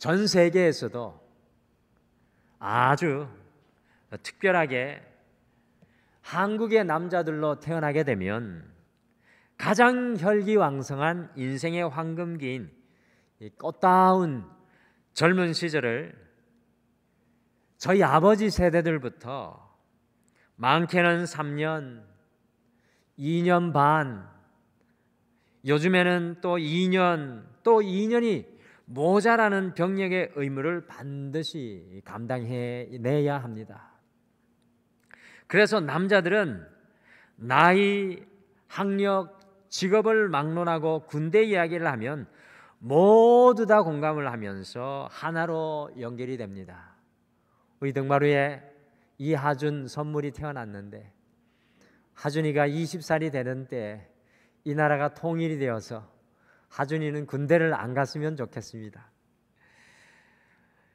전 세계에서도 아주 특별하게 한국의 남자들로 태어나게 되면 가장 혈기왕성한 인생의 황금기인 이 꽃다운 젊은 시절을 저희 아버지 세대들부터 많게는 3년, 2년 반, 요즘에는 또 2년, 또 2년이 모자라는 병력의 의무를 반드시 감당해내야 합니다. 그래서 남자들은 나이, 학력, 직업을 막론하고 군대 이야기를 하면 모두 다 공감을 하면서 하나로 연결이 됩니다. 우리 등마루에 이하준 선물이 태어났는데 하준이가 20살이 되는 때 이 나라가 통일이 되어서 하준이는 군대를 안 갔으면 좋겠습니다.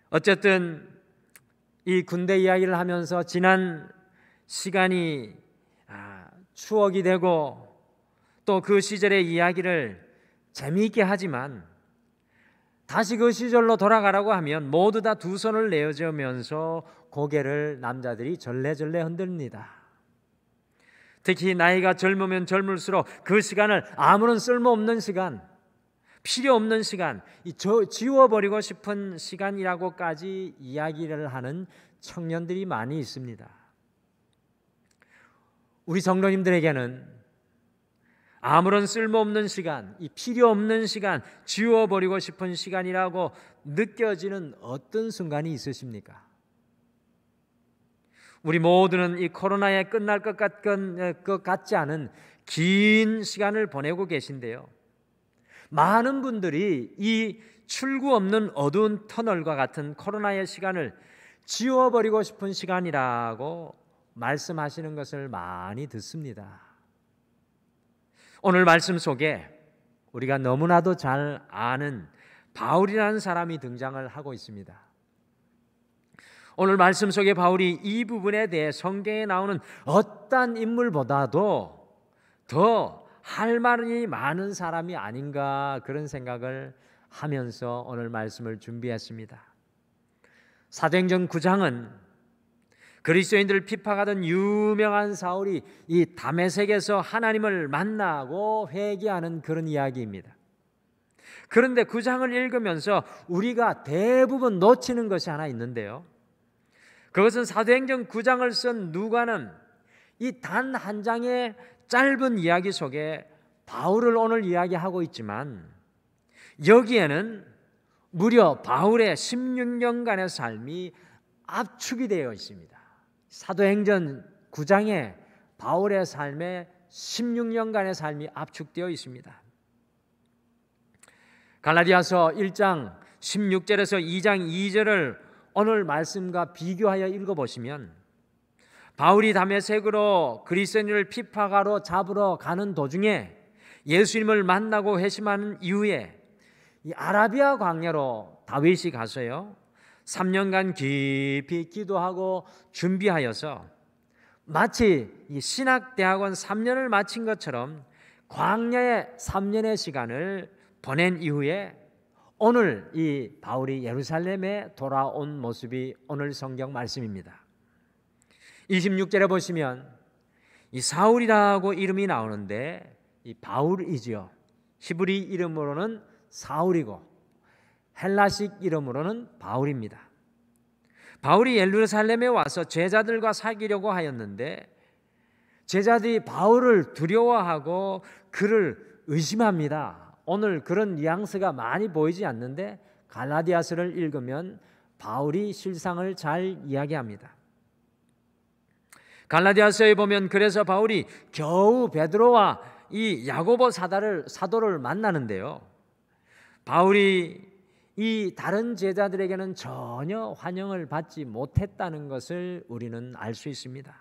어쨌든 이 군대 이야기를 하면서 지난 시간이 추억이 되고 또 그 시절의 이야기를 재미있게 하지만 다시 그 시절로 돌아가라고 하면 모두 다 두 손을 내어주면서 고개를 남자들이 절레절레 흔듭니다. 특히 나이가 젊으면 젊을수록 그 시간을 아무런 쓸모없는 시간, 필요 없는 시간, 지워버리고 싶은 시간이라고까지 이야기를 하는 청년들이 많이 있습니다. 우리 성도님들에게는 아무런 쓸모없는 시간, 이 필요 없는 시간, 지워버리고 싶은 시간이라고 느껴지는 어떤 순간이 있으십니까? 우리 모두는 이 코로나에 끝날 것 같지 않은 긴 시간을 보내고 계신데요. 많은 분들이 이 출구 없는 어두운 터널과 같은 코로나의 시간을 지워버리고 싶은 시간이라고 말씀하시는 것을 많이 듣습니다. 오늘 말씀 속에 우리가 너무나도 잘 아는 바울이라는 사람이 등장을 하고 있습니다. 오늘 말씀 속에 바울이 이 부분에 대해 성경에 나오는 어떤 인물보다도 더 할 말이 많은 사람이 아닌가 그런 생각을 하면서 오늘 말씀을 준비했습니다. 사도행전 9장은 그리스도인들을 핍박하던 유명한 사울이 이 다메섹에서 하나님을 만나고 회개하는 그런 이야기입니다. 그런데 9장을 읽으면서 우리가 대부분 놓치는 것이 하나 있는데요. 그것은 사도행전 9장을 쓴 누가는 이 단 한 장의 짧은 이야기 속에 바울을 오늘 이야기하고 있지만 여기에는 무려 바울의 16년간의 삶이 압축이 되어 있습니다. 사도행전 9장에 바울의 삶에 16년간의 삶이 압축되어 있습니다. 갈라디아서 1장 16절에서 2장 2절을 오늘 말씀과 비교하여 읽어보시면 바울이 다메섹으로 그리스도인을 핍박하러 잡으러 가는 도중에 예수님을 만나고 회심하는 이후에 이 아라비아 광야로 다윗이 가서요 3년간 깊이 기도하고 준비하여서 마치 이 신학대학원 3년을 마친 것처럼 광야의 3년의 시간을 보낸 이후에 오늘 이 바울이 예루살렘에 돌아온 모습이 오늘 성경 말씀입니다. 26절에 보시면 이 사울이라고 이름이 나오는데 이 바울이지요. 히브리 이름으로는 사울이고 헬라식 이름으로는 바울입니다. 바울이 예루살렘에 와서 제자들과 사귀려고 하였는데 제자들이 바울을 두려워하고 그를 의심합니다. 오늘 그런 뉘앙스가 많이 보이지 않는데 갈라디아서를 읽으면 바울이 실상을 잘 이야기합니다. 갈라디아서에 보면 그래서 바울이 겨우 베드로와 이 야고보 사도를 만나는데요. 바울이 이 다른 제자들에게는 전혀 환영을 받지 못했다는 것을 우리는 알 수 있습니다.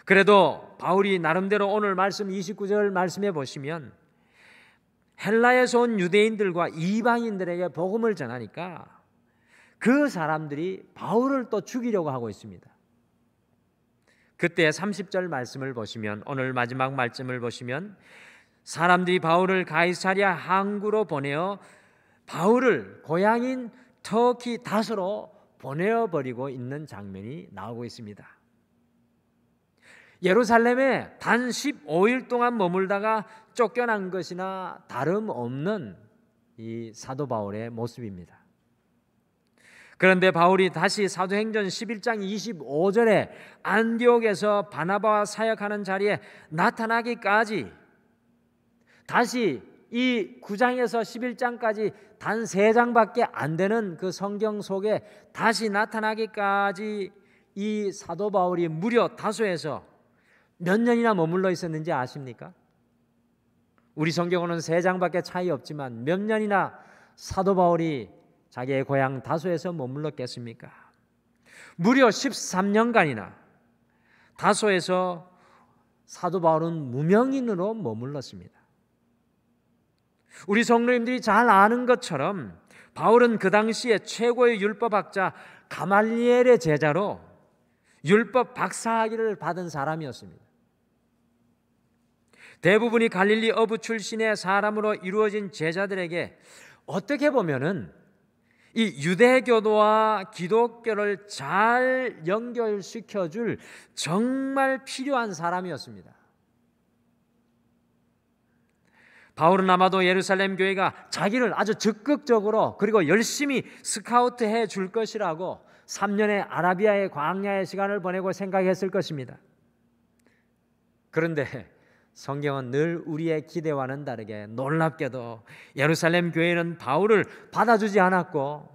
그래도 바울이 나름대로 오늘 말씀 29절 말씀해 보시면 헬라에서 온 유대인들과 이방인들에게 복음을 전하니까 그 사람들이 바울을 또 죽이려고 하고 있습니다. 그때 30절 말씀을 보시면 오늘 마지막 말씀을 보시면 사람들이 바울을 가이사랴 항구로 보내어 바울을 고향인 터키 다소로 보내어버리고 있는 장면이 나오고 있습니다. 예루살렘에 단 15일 동안 머물다가 쫓겨난 것이나 다름없는 이 사도 바울의 모습입니다. 그런데 바울이 다시 사도행전 11장 25절에 안디옥에서 바나바와 사역하는 자리에 나타나기까지 다시 이 9장에서 11장까지 단 3장밖에 안 되는 그 성경 속에 다시 나타나기까지 이 사도 바울이 무려 다소에서 몇 년이나 머물러 있었는지 아십니까? 우리 성경으로는 3장밖에 차이 없지만 몇 년이나 사도 바울이 자기의 고향 다소에서 머물렀겠습니까? 무려 13년간이나 다소에서 사도 바울은 무명인으로 머물렀습니다. 우리 성도님들이 잘 아는 것처럼 바울은 그 당시에 최고의 율법학자 가말리엘의 제자로 율법 박사학위를 받은 사람이었습니다. 대부분이 갈릴리 어부 출신의 사람으로 이루어진 제자들에게 어떻게 보면은 이 유대교도와 기독교를 잘 연결시켜줄 정말 필요한 사람이었습니다. 바울은 아마도 예루살렘 교회가 자기를 아주 적극적으로 그리고 열심히 스카우트해 줄 것이라고 3년의 아라비아의 광야의 시간을 보내고 생각했을 것입니다. 그런데 성경은 늘 우리의 기대와는 다르게 놀랍게도 예루살렘 교회는 바울을 받아주지 않았고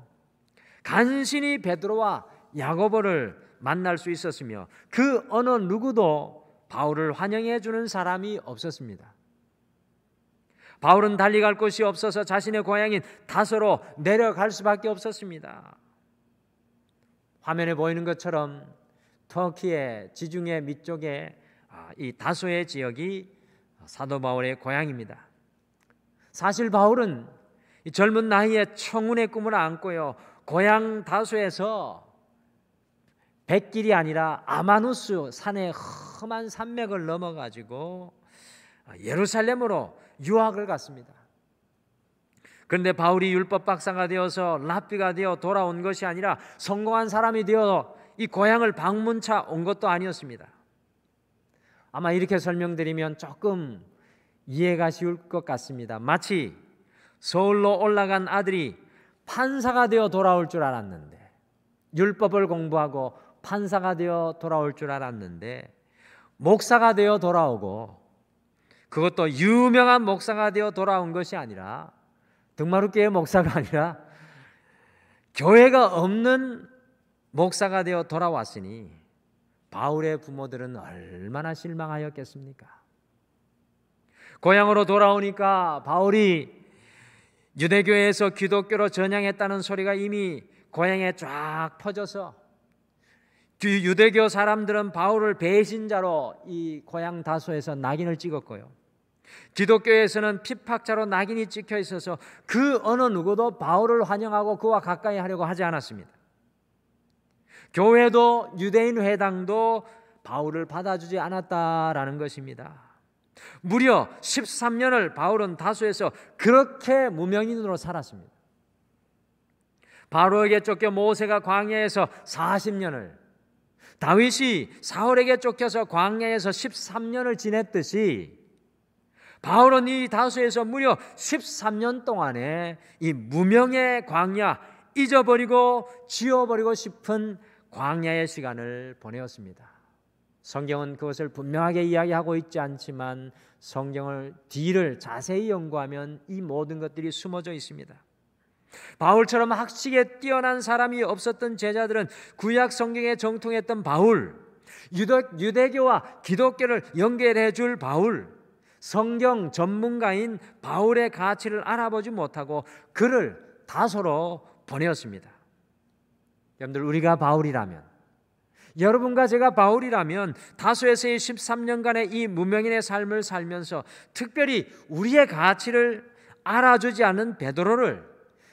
간신히 베드로와 야고보를 만날 수 있었으며 그 어느 누구도 바울을 환영해 주는 사람이 없었습니다. 바울은 달리 갈 곳이 없어서 자신의 고향인 다소로 내려갈 수밖에 없었습니다. 화면에 보이는 것처럼 터키의 지중해 밑쪽에 이 다소의 지역이 사도 바울의 고향입니다. 사실 바울은 이 젊은 나이에 청운의 꿈을 안고요, 고향 다소에서 백길이 아니라 아마누스 산의 험한 산맥을 넘어가지고 예루살렘으로 유학을 갔습니다. 그런데 바울이 율법 박사가 되어서 랍비가 되어 돌아온 것이 아니라 성공한 사람이 되어 이 고향을 방문차 온 것도 아니었습니다. 아마 이렇게 설명드리면 조금 이해가 쉬울 것 같습니다. 마치 서울로 올라간 아들이 판사가 되어 돌아올 줄 알았는데, 율법을 공부하고 판사가 되어 돌아올 줄 알았는데 목사가 되어 돌아오고, 그것도 유명한 목사가 되어 돌아온 것이 아니라, 등마루교회 목사가 아니라 교회가 없는 목사가 되어 돌아왔으니 바울의 부모들은 얼마나 실망하였겠습니까? 고향으로 돌아오니까 바울이 유대교회에서 기독교로 전향했다는 소리가 이미 고향에 쫙 퍼져서 유대교 사람들은 바울을 배신자로 이 고향 다소에서 낙인을 찍었고요, 기독교에서는 핍박자로 낙인이 찍혀 있어서 그 어느 누구도 바울을 환영하고 그와 가까이 하려고 하지 않았습니다. 교회도 유대인 회당도 바울을 받아주지 않았다라는 것입니다. 무려 13년을 바울은 다소에서 그렇게 무명인으로 살았습니다. 바로에게 쫓겨 모세가 광야에서 40년을, 다윗이 사울에게 쫓겨서 광야에서 13년을 지냈듯이 바울은 이 다소에서 무려 13년 동안에 이 무명의 광야, 잊어버리고 지워버리고 싶은 광야의 시간을 보내었습니다. 성경은 그것을 분명하게 이야기하고 있지 않지만 성경을 뒤를 자세히 연구하면 이 모든 것들이 숨어져 있습니다. 바울처럼 학식에 뛰어난 사람이 없었던 제자들은 구약 성경에 정통했던 바울, 유대교와 기독교를 연결해 줄 바울, 성경 전문가인 바울의 가치를 알아보지 못하고 그를 다소로 보내었습니다. 여러분들, 우리가 바울이라면, 여러분과 제가 바울이라면 다소에서의 13년간의 이 무명인의 삶을 살면서 특별히 우리의 가치를 알아주지 않은 베드로를,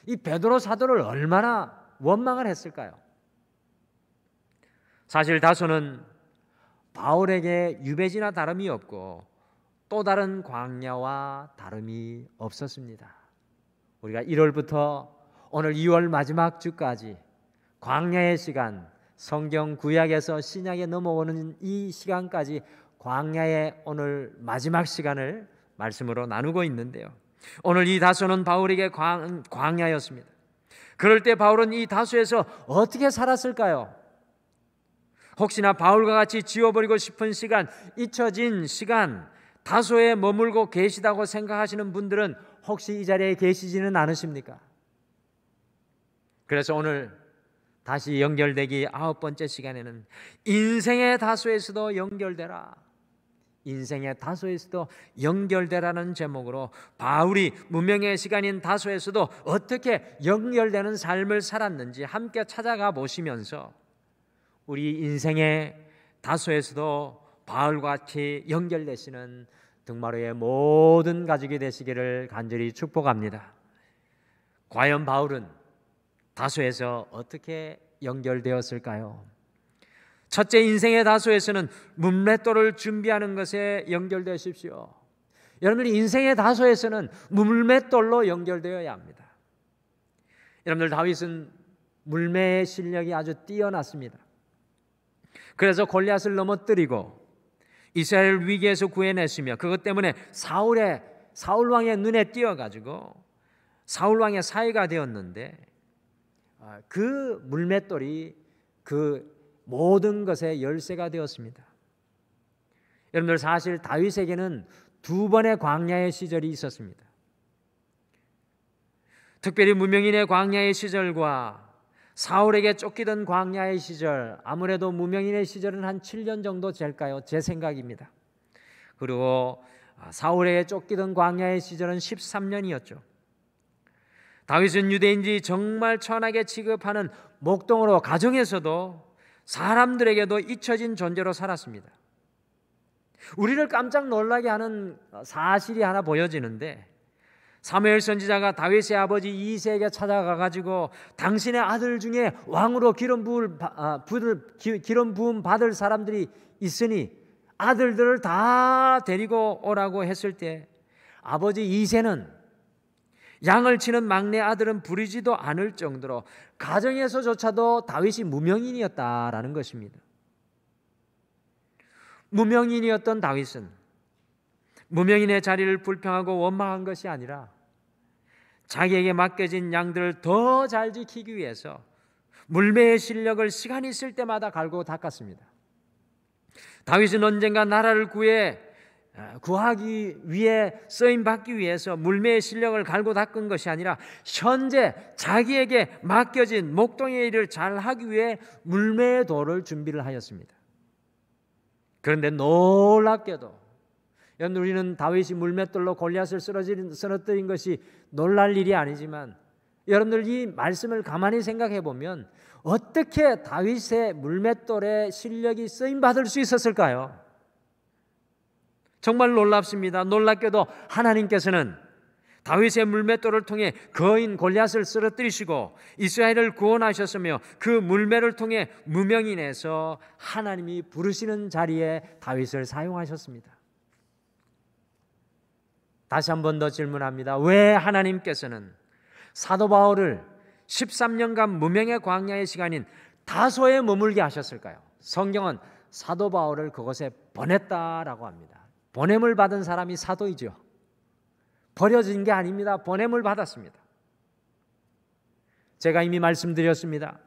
이 베드로 사도를 얼마나 원망을 했을까요? 사실 다소는 바울에게 유배지나 다름이 없고 또 다른 광야와 다름이 없었습니다. 우리가 1월부터 오늘 2월 마지막 주까지 광야의 시간, 성경 구약에서 신약에 넘어오는 이 시간까지 광야의 오늘 마지막 시간을 말씀으로 나누고 있는데요. 오늘 이 다소는 바울에게 광야였습니다. 그럴 때 바울은 이 다소에서 어떻게 살았을까요? 혹시나 바울과 같이 지워버리고 싶은 시간, 잊혀진 시간, 다소에 머물고 계시다고 생각하시는 분들은 혹시 이 자리에 계시지는 않으십니까? 그래서 오늘 다시 연결되기 9번째 시간에는 인생의 다소에서도 연결되라, 인생의 다소에서도 연결되라는 제목으로 바울이 무명의 시간인 다소에서도 어떻게 연결되는 삶을 살았는지 함께 찾아가 보시면서 우리 인생의 다소에서도 바울과 같이 연결되시는 등마루의 모든 가족이 되시기를 간절히 축복합니다. 과연 바울은 다소에서 어떻게 연결되었을까요? 첫째, 인생의 다소에서는 문맷돌을 준비하는 것에 연결되십시오. 여러분들 인생의 다소에서는 문맷돌로 연결되어야 합니다. 여러분들 다윗은 물매의 실력이 아주 뛰어났습니다. 그래서 골리앗을 넘어뜨리고 이스라엘 위기에서 구해냈으며 그것 때문에 사울 왕의 눈에 띄어가지고 사울 왕의 사위가 되었는데 그 물맷돌이 그 모든 것의 열쇠가 되었습니다. 여러분들 사실 다윗에게는 2번의 광야의 시절이 있었습니다. 특별히 무명인의 광야의 시절과 사울에게 쫓기던 광야의 시절, 아무래도 무명인의 시절은 한 7년 정도 될까요? 제 생각입니다. 그리고 사울에게 쫓기던 광야의 시절은 13년이었죠. 다윗은 유대인들이 정말 천하게 취급하는 목동으로 가정에서도 사람들에게도 잊혀진 존재로 살았습니다. 우리를 깜짝 놀라게 하는 사실이 하나 보여지는데 사무엘 선지자가 다윗의 아버지 이새에게 찾아가 가지고 당신의 아들 중에 왕으로 기름 부음 받을 사람들이 있으니 아들들을 다 데리고 오라고 했을 때 아버지 이새는 양을 치는 막내 아들은 부리지도 않을 정도로 가정에서조차도 다윗이 무명인이었다라는 것입니다. 무명인이었던 다윗은 무명인의 자리를 불평하고 원망한 것이 아니라 자기에게 맡겨진 양들을 더 잘 지키기 위해서 물매의 실력을 시간이 있을 때마다 갈고 닦았습니다. 다윗은 언젠가 나라를 구하기 위해 쓰임받기 위해서 물매의 실력을 갈고 닦은 것이 아니라 현재 자기에게 맡겨진 목동의 일을 잘 하기 위해 물매의 돌을 준비를 하였습니다. 그런데 놀랍게도 우리는 다윗이 물맷돌로 골리앗을 쓰러뜨린 것이 놀랄 일이 아니지만 여러분들 이 말씀을 가만히 생각해 보면 어떻게 다윗의 물맷돌의 실력이 쓰임받을 수 있었을까요? 정말 놀랍습니다. 놀랍게도 하나님께서는 다윗의 물맷돌을 통해 거인 골리앗을 쓰러뜨리시고 이스라엘을 구원하셨으며 그 물매를 통해 무명인에서 하나님이 부르시는 자리에 다윗을 사용하셨습니다. 다시 한 번 더 질문합니다. 왜 하나님께서는 사도 바울을 13년간 무명의 광야의 시간인 다소에 머물게 하셨을까요? 성경은 사도 바울을 그곳에 보냈다라고 합니다. 보냄을 받은 사람이 사도이죠. 버려진 게 아닙니다. 보냄을 받았습니다. 제가 이미 말씀드렸습니다.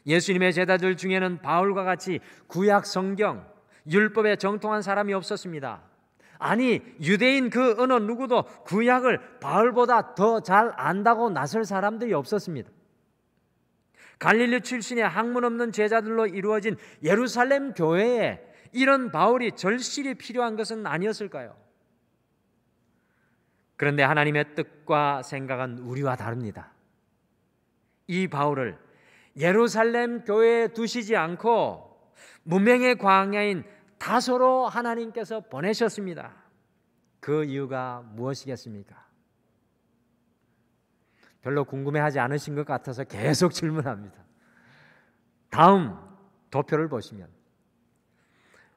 예수님의 제자들 중에는 바울과 같이 구약 성경, 율법에 정통한 사람이 없었습니다. 아니, 유대인 그 어느 누구도 구약을 바울보다 더 잘 안다고 나설 사람들이 없었습니다. 갈릴리 출신의 학문 없는 제자들로 이루어진 예루살렘 교회에 이런 바울이 절실히 필요한 것은 아니었을까요? 그런데 하나님의 뜻과 생각은 우리와 다릅니다. 이 바울을 예루살렘 교회에 두시지 않고 무명의 광야인 다소로 하나님께서 보내셨습니다. 그 이유가 무엇이겠습니까? 별로 궁금해하지 않으신 것 같아서 계속 질문합니다. 다음 도표를 보시면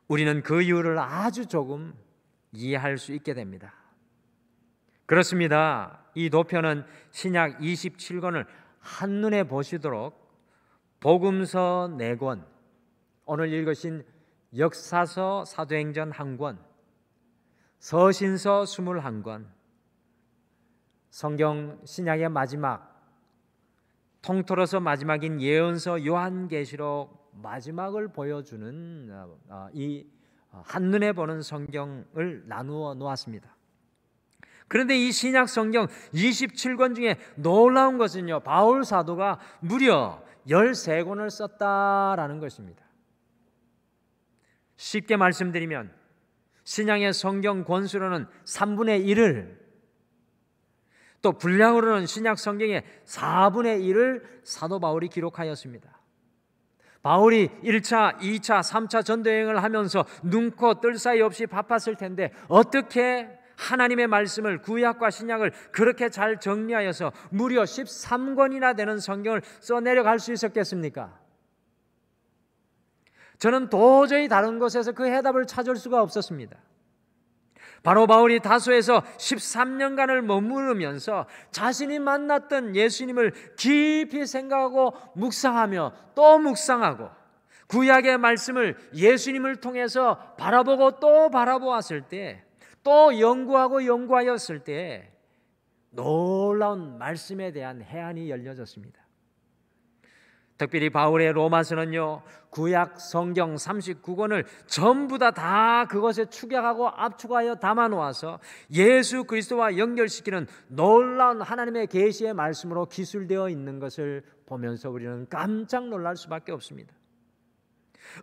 우리는 그 이유를 아주 조금 이해할 수 있게 됩니다. 그렇습니다. 이 도표는 신약 27권을 한눈에 보시도록 복음서 4권, 오늘 읽으신 역사서 사도행전 1권, 서신서 21권, 성경 신약의 마지막, 통틀어서 마지막인 예언서 요한계시록 마지막을 보여주는 이 한눈에 보는 성경을 나누어 놓았습니다. 그런데 이 신약 성경 27권 중에 놀라운 것은요, 바울 사도가 무려 13권을 썼다라는 것입니다. 쉽게 말씀드리면 신약의 성경 권수로는 3분의 1을, 또 분량으로는 신약 성경의 4분의 1을 사도 바울이 기록하였습니다. 바울이 1차, 2차, 3차 전도여행을 하면서 눈코 뜰 사이 없이 바빴을 텐데 어떻게 하나님의 말씀을, 구약과 신약을 그렇게 잘 정리하여서 무려 13권이나 되는 성경을 써내려갈 수 있었겠습니까? 저는 도저히 다른 곳에서 그 해답을 찾을 수가 없었습니다. 바로 바울이 다소에서 13년간을 머무르면서 자신이 만났던 예수님을 깊이 생각하고 묵상하며 또 묵상하고, 구약의 말씀을 예수님을 통해서 바라보고 또 바라보았을 때, 또 연구하고 연구하였을 때 놀라운 말씀에 대한 해안이 열려졌습니다. 특별히 바울의 로마서는요, 구약 성경 39권을 전부 다 그것에 축약하고 압축하여 담아놓아서 예수 그리스도와 연결시키는 놀라운 하나님의 계시의 말씀으로 기술되어 있는 것을 보면서 우리는 깜짝 놀랄 수밖에 없습니다.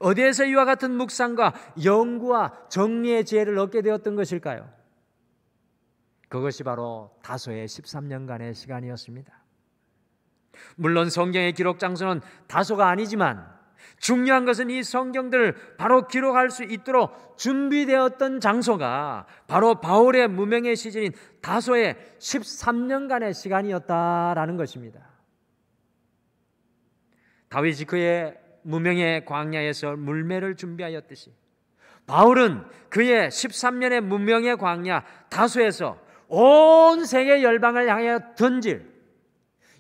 어디에서 이와 같은 묵상과 연구와 정리의 지혜를 얻게 되었던 것일까요? 그것이 바로 다소의 13년간의 시간이었습니다. 물론 성경의 기록 장소는 다소가 아니지만 중요한 것은 이 성경들을 바로 기록할 수 있도록 준비되었던 장소가 바로 바울의 무명의 시즌인 다소의 13년간의 시간이었다라는 것입니다. 다윗이 그의 무명의 광야에서 물매를 준비하였듯이 바울은 그의 13년의 무명의 광야 다소에서 온 세계 열방을 향하여 던질,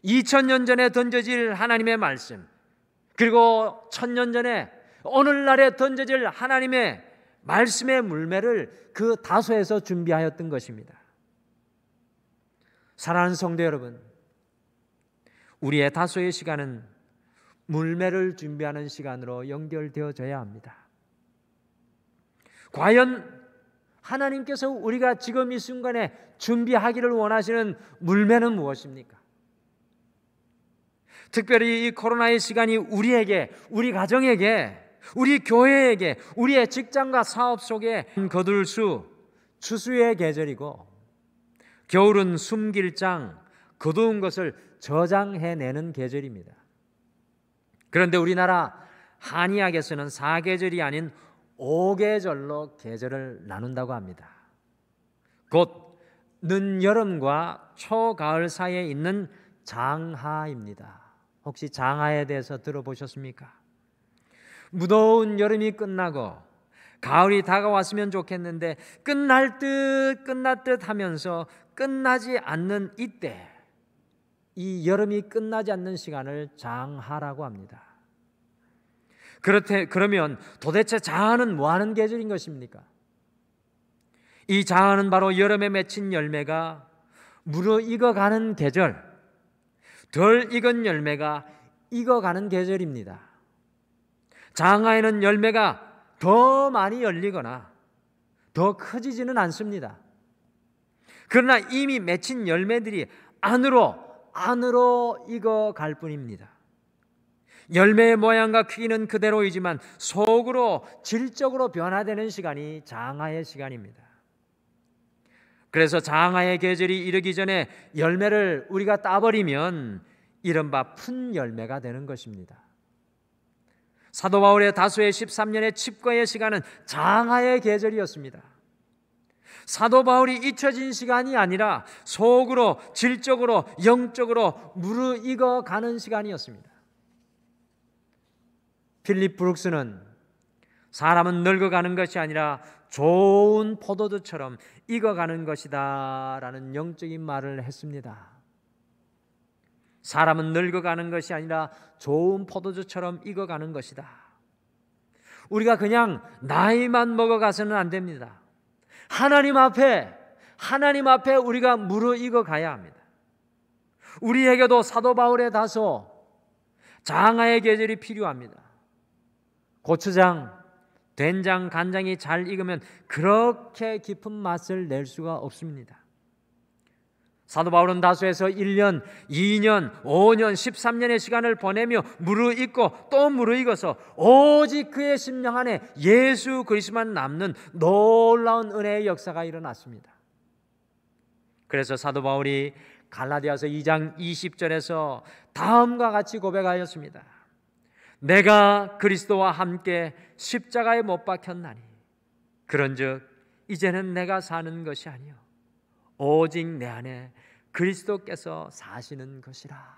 2000년 전에 던져질 하나님의 말씀, 그리고 1000년 전에 오늘날에 던져질 하나님의 말씀의 물매를 그 다소에서 준비하였던 것입니다. 사랑하는 성도 여러분, 우리의 다소의 시간은 물매를 준비하는 시간으로 연결되어져야 합니다. 과연 하나님께서 우리가 지금 이 순간에 준비하기를 원하시는 물매는 무엇입니까? 특별히 이 코로나의 시간이 우리에게, 우리 가정에게, 우리 교회에게, 우리의 직장과 사업 속에 거둘 수, 추수의 계절이고, 겨울은 숨길 장, 거두은 것을 저장해내는 계절입니다. 그런데 우리나라 한의학에서는 사계절이 아닌 5계절로 계절을 나눈다고 합니다. 곧 늦여름과 초가을 사이에 있는 장하입니다. 혹시 장하에 대해서 들어보셨습니까? 무더운 여름이 끝나고 가을이 다가왔으면 좋겠는데 끝날 듯 하면서 끝나지 않는 이때, 이 여름이 끝나지 않는 시간을 장하라고 합니다. 그러면 도대체 장하는 뭐 하는 계절인 것입니까? 이 장하는 바로 여름에 맺힌 열매가 무르익어가는 계절, 덜 익은 열매가 익어가는 계절입니다. 장하에는 열매가 더 많이 열리거나 더 커지지는 않습니다. 그러나 이미 맺힌 열매들이 안으로 익어갈 뿐입니다. 열매의 모양과 크기는 그대로이지만 속으로 질적으로 변화되는 시간이 장하의 시간입니다. 그래서 장하의 계절이 이르기 전에 열매를 우리가 따버리면 이른바 푼 열매가 되는 것입니다. 사도 바울의 다소의 13년의 칩거의 시간은 장하의 계절이었습니다. 사도 바울이 잊혀진 시간이 아니라 속으로, 질적으로, 영적으로 무르익어가는 시간이었습니다. 필립 브룩스는 사람은 늙어가는 것이 아니라 좋은 포도주처럼 익어가는 것이다 라는 영적인 말을 했습니다. 사람은 늙어가는 것이 아니라 좋은 포도주처럼 익어가는 것이다. 우리가 그냥 나이만 먹어가서는 안 됩니다. 하나님 앞에 우리가 무르익어 가야 합니다. 우리에게도 사도 바울의 다소 장하의 계절이 필요합니다. 고추장, 된장, 간장이 잘 익으면 그렇게 깊은 맛을 낼 수가 없습니다. 사도 바울은 다소에서 1년, 2년, 5년, 13년의 시간을 보내며 무르익고 또 무르익어서 오직 그의 심령 안에 예수 그리스도만 남는 놀라운 은혜의 역사가 일어났습니다. 그래서 사도 바울이 갈라디아서 2장 20절에서 다음과 같이 고백하였습니다. 내가 그리스도와 함께 십자가에 못 박혔나니 그런즉 이제는 내가 사는 것이 아니요 오직 내 안에 그리스도께서 사시는 것이라.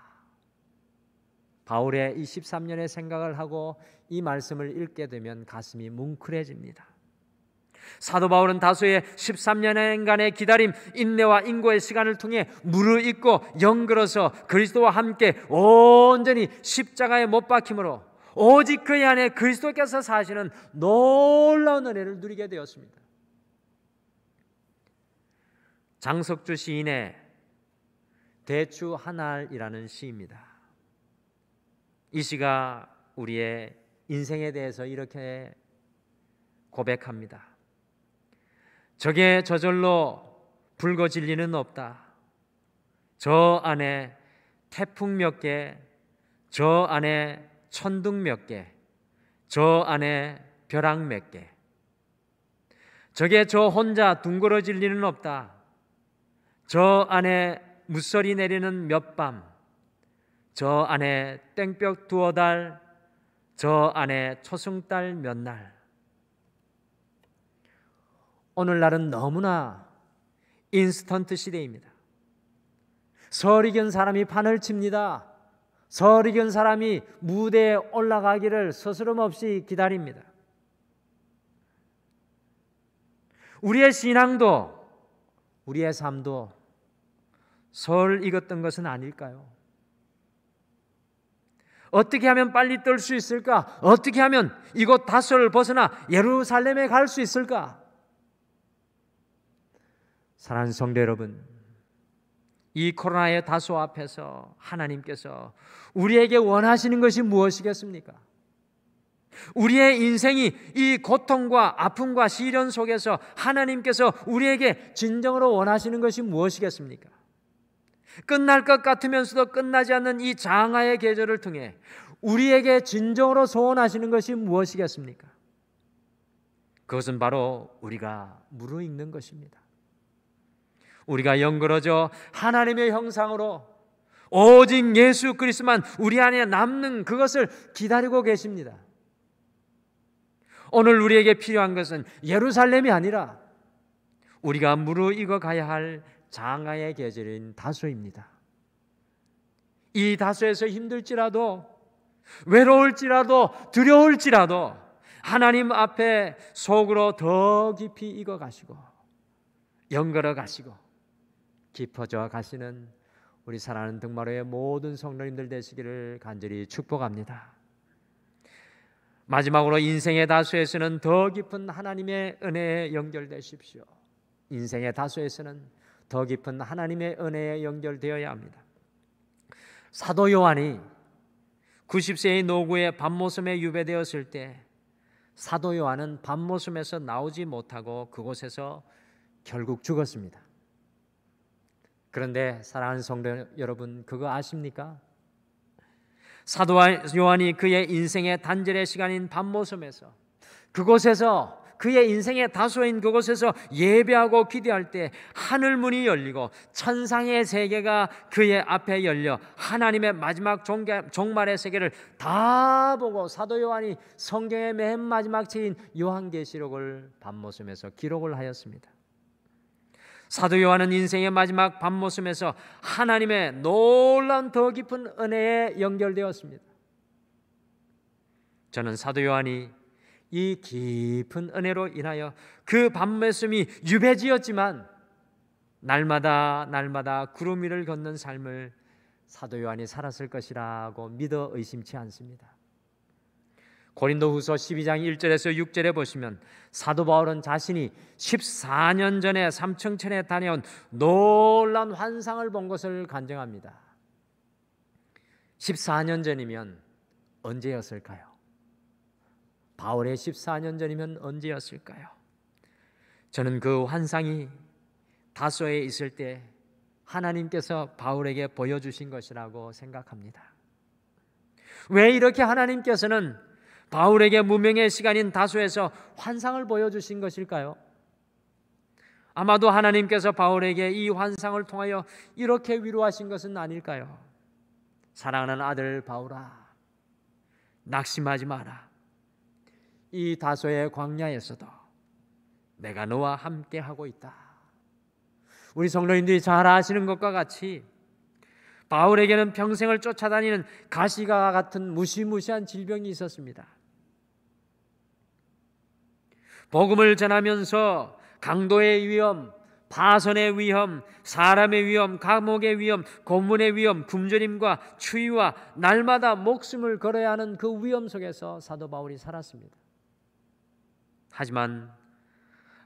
바울의 이 13년의 생각을 하고 이 말씀을 읽게 되면 가슴이 뭉클해집니다. 사도 바울은 다소의 13년간의 기다림, 인내와 인고의 시간을 통해 무르익고 영글어서 그리스도와 함께 온전히 십자가에 못 박힘으로 오직 그의 안에 그리스도께서 사시는 놀라운 은혜를 누리게 되었습니다. 장석주 시인의 대추 한알이라는 시입니다. 이 시가 우리의 인생에 대해서 이렇게 고백합니다. 적의 저절로 붉어질 리는 없다. 저 안에 태풍 몇 개, 저 안에 천둥 몇 개, 저 안에 벼락 몇 개. 적의 저 혼자 둥그러질 리는 없다. 저 안에 무서리 내리는 몇 밤, 저 안에 땡볕 두어 달, 저 안에 초승달 몇 날. 오늘날은 너무나 인스턴트 시대입니다. 설익은 사람이 판을 칩니다. 설익은 사람이 무대에 올라가기를 스스럼 없이 기다립니다. 우리의 신앙도 우리의 삶도 설 익었던 것은 아닐까요? 어떻게 하면 빨리 뜰 수 있을까? 어떻게 하면 이곳 다소를 벗어나 예루살렘에 갈 수 있을까? 사랑하는 성도 여러분, 이 코로나의 다소 앞에서 하나님께서 우리에게 원하시는 것이 무엇이겠습니까? 우리의 인생이 이 고통과 아픔과 시련 속에서 하나님께서 우리에게 진정으로 원하시는 것이 무엇이겠습니까? 끝날 것 같으면서도 끝나지 않는 이 장하의 계절을 통해 우리에게 진정으로 소원하시는 것이 무엇이겠습니까? 그것은 바로 우리가 무르익는 것입니다. 우리가 영그러져 하나님의 형상으로 오직 예수 그리스도만 우리 안에 남는 그것을 기다리고 계십니다. 오늘 우리에게 필요한 것은 예루살렘이 아니라 우리가 무르익어 가야 할 장하의 계절인 다소입니다. 이 다소에서 힘들지라도 외로울지라도 두려울지라도 하나님 앞에 속으로 더 깊이 익어 가시고 영걸어 가시고 깊어져 가시는 우리 사랑하는 등마루의 모든 성도님들 되시기를 간절히 축복합니다. 마지막으로 인생의 다소에서는 더 깊은 하나님의 은혜에 연결되십시오. 인생의 다소에서는 더 깊은 하나님의 은혜에 연결되어야 합니다. 사도 요한이 90세의 노구에 밤모섬에 유배되었을 때 사도 요한은 밤모섬에서 나오지 못하고 그곳에서 결국 죽었습니다. 그런데 사랑하는 성도 여러분, 그거 아십니까? 사도 요한이 그의 인생의 단절의 시간인 밤모섬에서 그곳에서 그의 인생의 다소인 그곳에서 예배하고 기도할 때 하늘 문이 열리고 천상의 세계가 그의 앞에 열려 하나님의 마지막 종말의 세계를 다 보고 사도 요한이 성경의 맨 마지막 책인 요한계시록을 밤모섬에서 기록을 하였습니다. 사도 요한은 인생의 마지막 밤모섬에서 하나님의 놀라운 더 깊은 은혜에 연결되었습니다. 저는 사도 요한이 이 깊은 은혜로 인하여 그 밤말씀이 유배지었지만 날마다 구름 위를 걷는 삶을 사도 요한이 살았을 것이라고 믿어 의심치 않습니다. 고린도후서 12장 1절에서 6절에 보시면 사도 바울은 자신이 14년 전에 삼층천에 다녀온 놀라운 환상을 본 것을 간증합니다. 14년 전이면 언제였을까요? 바울의 14년 전이면 언제였을까요? 저는 그 환상이 다소에 있을 때 하나님께서 바울에게 보여주신 것이라고 생각합니다. 왜 이렇게 하나님께서는 바울에게 무명의 시간인 다소에서 환상을 보여주신 것일까요? 아마도 하나님께서 바울에게 이 환상을 통하여 이렇게 위로하신 것은 아닐까요? 사랑하는 아들 바울아, 낙심하지 마라. 이 다소의 광야에서도 내가 너와 함께 하고 있다. 우리 성도님들이 잘 아시는 것과 같이 바울에게는 평생을 쫓아다니는 가시가 같은 무시무시한 질병이 있었습니다. 복음을 전하면서 강도의 위험, 파선의 위험, 사람의 위험, 감옥의 위험, 고문의 위험, 굶주림과 추위와 날마다 목숨을 걸어야 하는 그 위험 속에서 사도 바울이 살았습니다. 하지만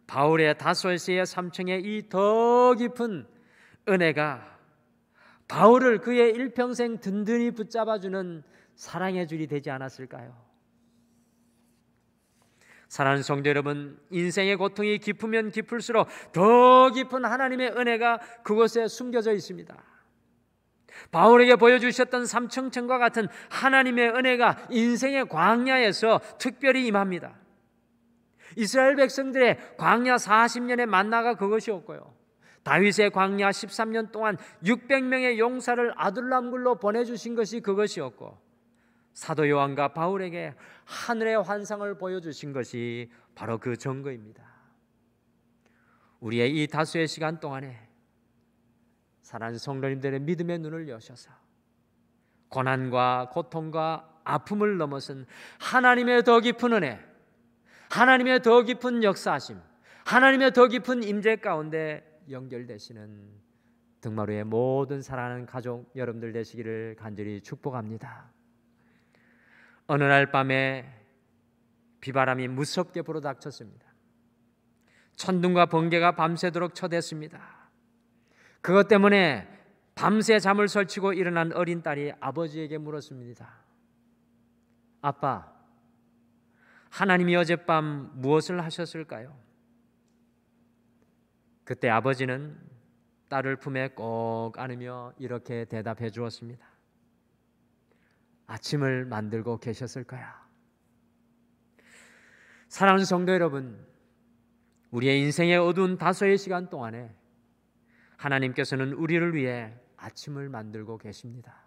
바울의 다소에서의 삼층의 이 더 깊은 은혜가 바울을 그의 일평생 든든히 붙잡아주는 사랑의 줄이 되지 않았을까요? 사랑하는 성도 여러분, 인생의 고통이 깊으면 깊을수록 더 깊은 하나님의 은혜가 그곳에 숨겨져 있습니다. 바울에게 보여주셨던 삼층천과 같은 하나님의 은혜가 인생의 광야에서 특별히 임합니다. 이스라엘 백성들의 광야 40년의 만나가 그것이었고요, 다윗의 광야 13년 동안 600명의 용사를 아둘람굴로 보내주신 것이 그것이었고, 사도 요한과 바울에게 하늘의 환상을 보여주신 것이 바로 그 증거입니다. 우리의 이 다수의 시간 동안에 사랑하는 성도님들의 믿음의 눈을 여셔서 고난과 고통과 아픔을 넘어선 하나님의 더 깊은 은혜, 하나님의 더 깊은 역사하심, 하나님의 더 깊은 임재 가운데 연결되시는 등마루의 모든 사랑하는 가족 여러분들 되시기를 간절히 축복합니다. 어느 날 밤에 비바람이 무섭게 불어닥쳤습니다. 천둥과 번개가 밤새도록 쳐댔습니다. 그것 때문에 밤새 잠을 설치고 일어난 어린 딸이 아버지에게 물었습니다. 아빠, 하나님이 어젯밤 무엇을 하셨을까요? 그때 아버지는 딸을 품에 꼭 안으며 이렇게 대답해 주었습니다. 아침을 만들고 계셨을 거야. 사랑하는 성도 여러분, 우리의 인생의 어두운 다소의 시간 동안에 하나님께서는 우리를 위해 아침을 만들고 계십니다.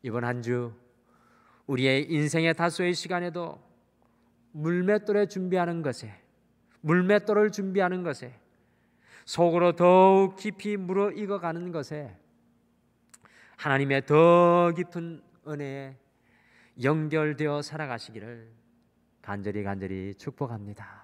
이번 한 주 우리의 인생의 다소의 시간에도 물맷돌을 준비하는 것에 속으로 더욱 깊이 물어익어가는 것에 하나님의 더 깊은 은혜에 연결되어 살아가시기를 간절히 축복합니다.